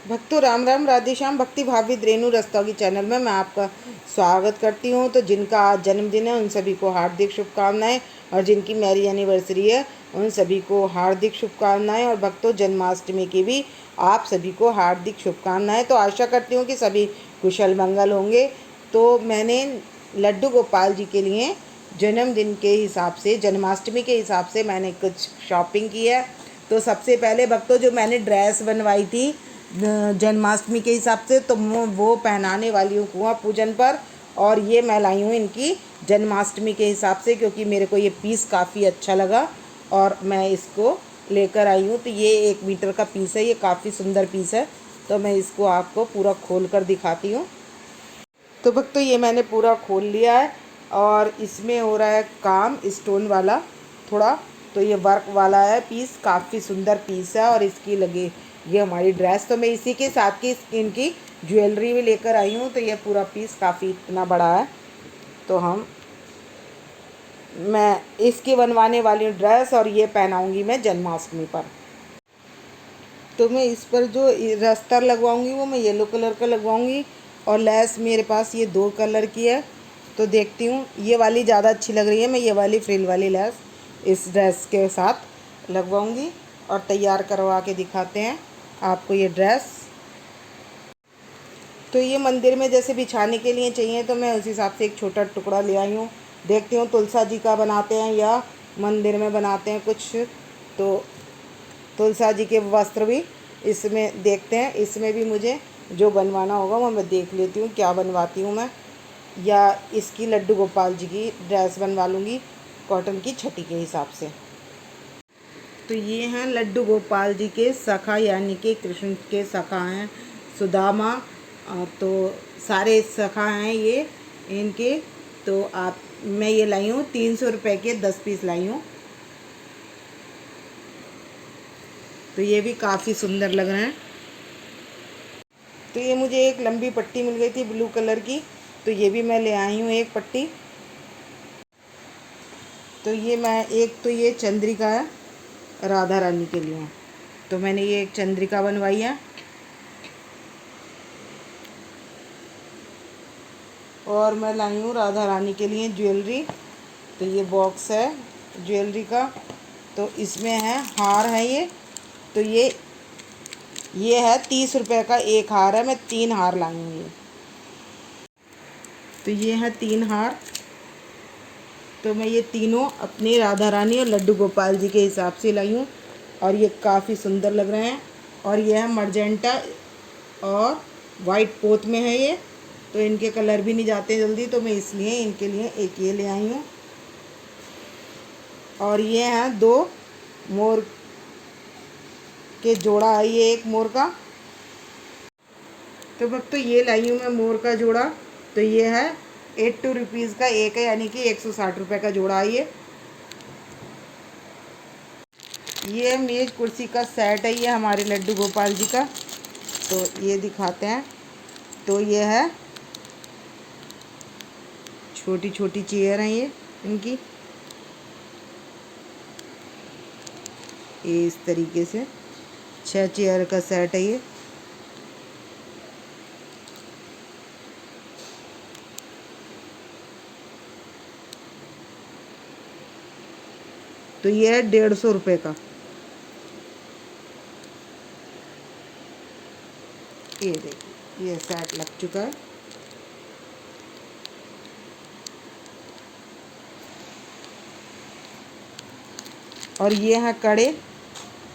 भक्तों राम राम, राधे श्याम। भक्ति भावित रेणु रस्तोगी चैनल में मैं आपका स्वागत करती हूँ। तो जिनका आज जन्मदिन है उन सभी को हार्दिक शुभकामनाएं, और जिनकी मैरिज एनिवर्सरी है उन सभी को हार्दिक शुभकामनाएं। और भक्तों जन्माष्टमी की भी आप सभी को हार्दिक शुभकामनाएं। तो आशा करती हूँ कि सभी कुशल मंगल होंगे। तो मैंने लड्डू गोपाल जी के लिए जन्मदिन के हिसाब से, जन्माष्टमी के हिसाब से मैंने कुछ शॉपिंग की है। तो सबसे पहले भक्तों जो मैंने ड्रेस बनवाई थी जन्माष्टमी के हिसाब से, तो वो पहनाने वाली हूँ कुआं पूजन पर। और ये मैं लाई हूँ इनकी जन्माष्टमी के हिसाब से, क्योंकि मेरे को ये पीस काफ़ी अच्छा लगा और मैं इसको लेकर आई हूँ। तो ये 1 मीटर का पीस है, ये काफ़ी सुंदर पीस है। तो मैं इसको आपको पूरा खोल कर दिखाती हूँ। तो भक्तों ये मैंने पूरा खोल लिया है और इसमें हो रहा है काम स्टोन वाला थोड़ा। तो ये वर्क वाला है पीस, काफ़ी सुंदर पीस है। और इसकी लगे ये हमारी ड्रेस। तो मैं इसी के साथ की इनकी ज्वेलरी भी लेकर आई हूँ। तो ये पूरा पीस काफ़ी इतना बड़ा है। तो मैं इसकी बनवाने वाली हूँ ड्रेस, और ये पहनाऊँगी मैं जन्माष्टमी पर। तो मैं इस पर जो रस्तर लगवाऊंगी वो मैं येलो कलर का लगवाऊंगी, और लेस मेरे पास ये 2 कलर की है। तो देखती हूँ ये वाली ज़्यादा अच्छी लग रही है, मैं ये वाली फ्रिल वाली लेस इस ड्रेस के साथ लगवाऊंगी और तैयार करवा के दिखाते हैं आपको ये ड्रेस। तो ये मंदिर में जैसे बिछाने के लिए चाहिए, तो मैं उस हिसाब से एक छोटा टुकड़ा ले आई हूँ। देखती हूँ तुलसा जी का बनाते हैं या मंदिर में बनाते हैं कुछ। तो तुलसा जी के वस्त्र भी इसमें देखते हैं। इसमें भी मुझे जो बनवाना होगा वो मैं देख लेती हूँ क्या बनवाती हूँ मैं। या इसकी लड्डू गोपाल जी की ड्रेस बनवा लूँगी कॉटन की छठी के हिसाब से। तो ये हैं लड्डू गोपाल जी के सखा, यानी कि कृष्ण के सखा हैं सुदामा। तो सारे सखा हैं ये इनके। तो मैं ये लाई हूँ 300 रुपये के 10 पीस लाई हूँ। तो ये भी काफ़ी सुंदर लग रहे हैं। तो ये मुझे एक लंबी पट्टी मिल गई थी ब्लू कलर की, तो ये भी मैं ले आई हूँ एक पट्टी। तो ये मैं तो ये चंद्रिका है राधा रानी के लिए। तो मैंने ये एक चंद्रिका बनवाई है। और मैं लाई हूँ राधा रानी के लिए ज्वेलरी। तो ये बॉक्स है ज्वेलरी का। तो इसमें है हार है ये। तो ये है 30 रुपये का एक हार है। मैं 3 हार लाई हूँ ये। तो ये है 3 हार। तो मैं ये तीनों अपनी राधा रानी और लड्डू गोपाल जी के हिसाब से लाई हूँ, और ये काफ़ी सुंदर लग रहे हैं। और ये है मर्जेंटा और वाइट पोत में है ये। तो इनके कलर भी नहीं जाते जल्दी, तो मैं इसलिए इनके लिए एक ये ले आई हूँ। और ये हैं 2 मोर के जोड़ा है, ये एक मोर का। तो भक्तों ये लाई हूँ मैं मोर का जोड़ा। तो ये है 82 रुपीज़ का एक है, यानी कि 160 रुपये का जोड़ा है ये मेज कुर्सी का सेट है ये हमारे लड्डू गोपाल जी का। तो ये दिखाते हैं। तो ये है छोटी छोटी चेयर हैं ये इनकी, ये इस तरीके से 6 चेयर का सेट है ये। तो ये है 150 रुपये का। ये देखिए ये सेट लग चुका है। और ये हैं कड़े,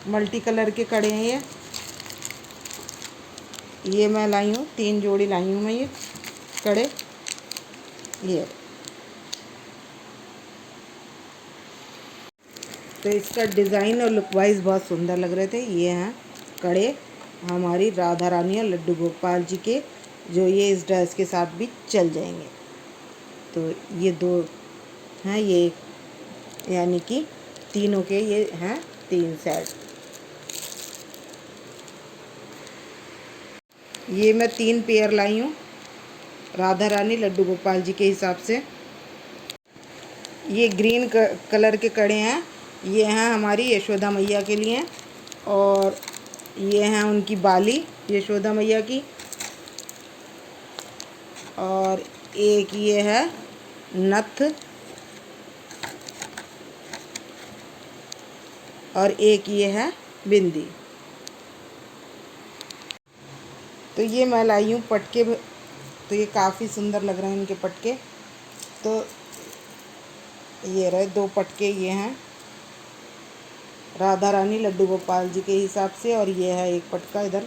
मल्टी कलर के कड़े हैं ये मैं लाई हूँ 3 जोड़ी लाई हूँ मैं ये कड़े। ये तो इसका डिज़ाइन और लुक वाइज बहुत सुंदर लग रहे थे। ये हैं कड़े हमारी राधा रानी और लड्डू गोपाल जी के, जो ये इस ड्रेस के साथ भी चल जाएंगे। तो ये 2 हैं ये, यानी कि तीनों के ये हैं 3 सेट। ये मैं 3 पेयर लाई हूँ राधा रानी लड्डू गोपाल जी के हिसाब से। ये ग्रीन कलर के कड़े हैं, ये हैं हमारी यशोदा मैया के लिए। और ये हैं उनकी बाली, यशोदा मैया की, और एक ये है नथ, और एक ये है बिंदी। तो ये मैं लाई हूँ पटके, तो ये काफ़ी सुंदर लग रहे हैं इनके पटके। तो ये रहे 2 पटके, ये हैं राधा रानी लड्डू गोपाल जी के हिसाब से, और ये है एक पटका इधर,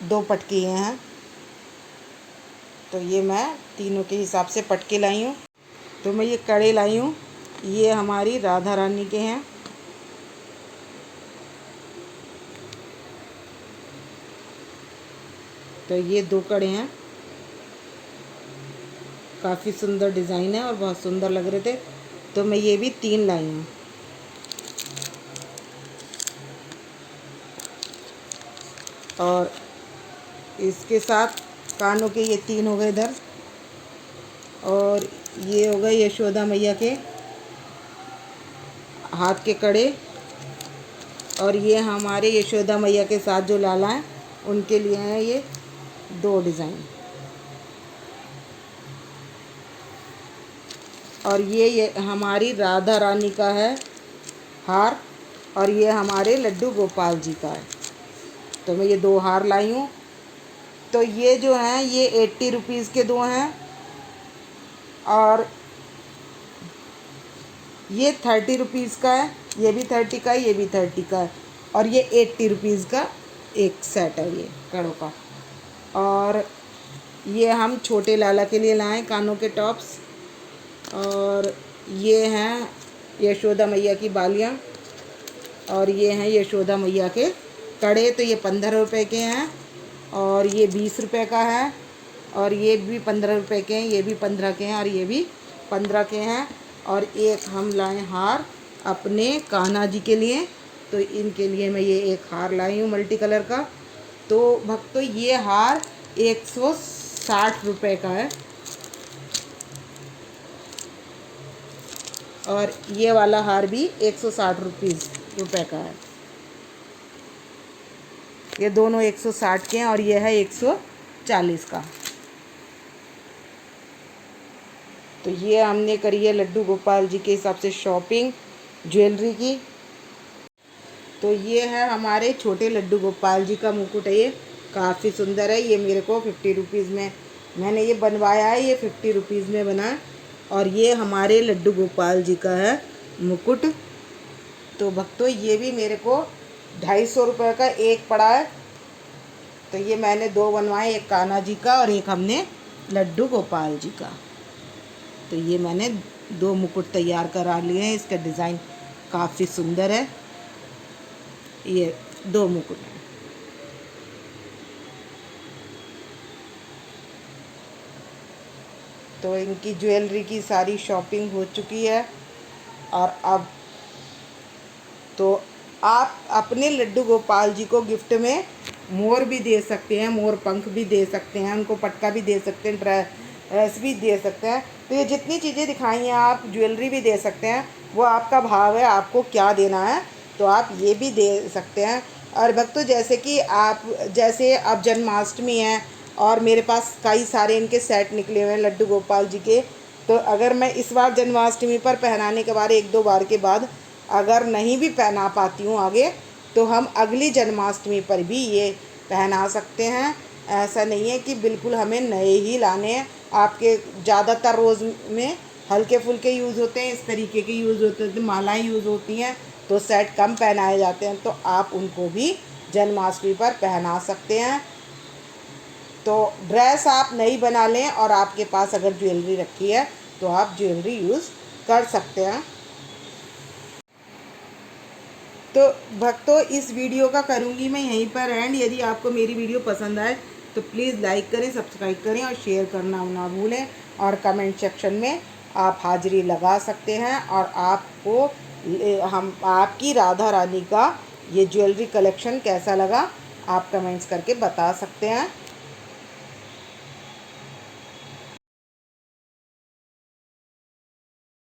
2 पटके ये हैं। तो ये मैं तीनों के हिसाब से पटके लाई हूँ। तो मैं ये कड़े लाई हूँ, ये हमारी राधा रानी के हैं। तो ये 2 कड़े हैं, काफ़ी सुंदर डिज़ाइन है और बहुत सुंदर लग रहे थे, तो मैं ये भी 3 लाई हूँ। और इसके साथ कानों के ये 3 हो गए इधर, और ये हो गए यशोदा मैया के हाथ के कड़े, और ये हमारे यशोदा मैया के साथ जो लाला हैं उनके लिए हैं ये 2 डिज़ाइन। और ये हमारी राधा रानी का है हार, और ये हमारे लड्डू गोपाल जी का है। तो मैं ये 2 हार लाई हूँ। तो ये जो हैं ये 80 रुपीज़ के 2 हैं, और ये 30 रुपीज़ का है, ये भी 30 का है, ये भी 30 का है, और ये 80 रुपीज़ का एक सेट है ये कड़ों का। और ये हम छोटे लाला के लिए लाए कानों के टॉप्स, और ये हैं यशोदा मैया की बालियाँ, और ये हैं यशोदा मैया के कड़े। तो ये 15 रुपए के हैं, और ये 20 रुपए का है, और ये भी 15 रुपए के हैं, ये भी 15 के हैं, और ये भी 15 के हैं। और एक हम लाए हार अपने कान्हा जी के लिए, तो इनके लिए मैं ये एक हार लाई हूँ मल्टी कलर का। तो भक्तों ये हार 160 रुपए का है, और ये वाला हार भी 160 रुपए का है। ये दोनों 160 के हैं, और ये है 140 का। तो ये हमने करी है लड्डू गोपाल जी के हिसाब से शॉपिंग ज्वेलरी की। तो ये है हमारे छोटे लड्डू गोपाल जी का मुकुट है, ये काफ़ी सुंदर है। ये मेरे को 50 रुपीज़ में मैंने ये बनवाया है, ये 50 रुपीज़ में बना है। और ये हमारे लड्डू गोपाल जी का है मुकुट। तो भक्तों ये भी मेरे को 250 रुपये का एक पड़ा है। तो ये मैंने 2 बनवाए, एक कान्हा जी का और एक हमने लड्डू गोपाल जी का। तो ये मैंने 2 मुकुट तैयार करा लिए हैं, इसका डिज़ाइन काफ़ी सुंदर है। ये 2 मुकुट हैं। तो इनकी ज्वेलरी की सारी शॉपिंग हो चुकी है। और अब तो आप अपने लड्डू गोपाल जी को गिफ्ट में मोर भी दे सकते हैं, मोर पंख भी दे सकते हैं, उनको पटका भी दे सकते हैं, ड्रेस भी दे सकते हैं। तो ये जितनी चीज़ें दिखाई हैं, आप ज्वेलरी भी दे सकते हैं, वो आपका भाव है, आपको क्या देना है तो आप ये भी दे सकते हैं। और भक्तों जैसे अब जन्माष्टमी है और मेरे पास कई सारे इनके सेट निकले हुए हैं लड्डू गोपाल जी के। तो अगर मैं इस बार जन्माष्टमी पर पहनाने के बाद 1-2 बार के बाद अगर नहीं भी पहना पाती हूँ आगे, तो हम अगली जन्माष्टमी पर भी ये पहना सकते हैं। ऐसा नहीं है कि बिल्कुल हमें नए ही लाने हैं। आपके ज़्यादातर रोज़ में हल्के फुल्के यूज़ होते हैं, इस तरीके के यूज़ होते हैं, मालाएँ यूज़ होती हैं, तो सेट कम पहनाए जाते हैं, तो आप उनको भी जन्माष्टमी पर पहना सकते हैं। तो ड्रेस आप नई बना लें और आपके पास अगर ज्वेलरी रखी है तो आप ज्वेलरी यूज़ कर सकते हैं। तो भक्तों इस वीडियो का करूँगी मैं यहीं पर एंड। यदि आपको मेरी वीडियो पसंद आए तो प्लीज़ लाइक करें, सब्सक्राइब करें और शेयर करना ना भूलें। और कमेंट सेक्शन में आप हाजिरी लगा सकते हैं और आपकी राधा रानी का ये ज्वेलरी कलेक्शन कैसा लगा आप कमेंट्स करके बता सकते हैं।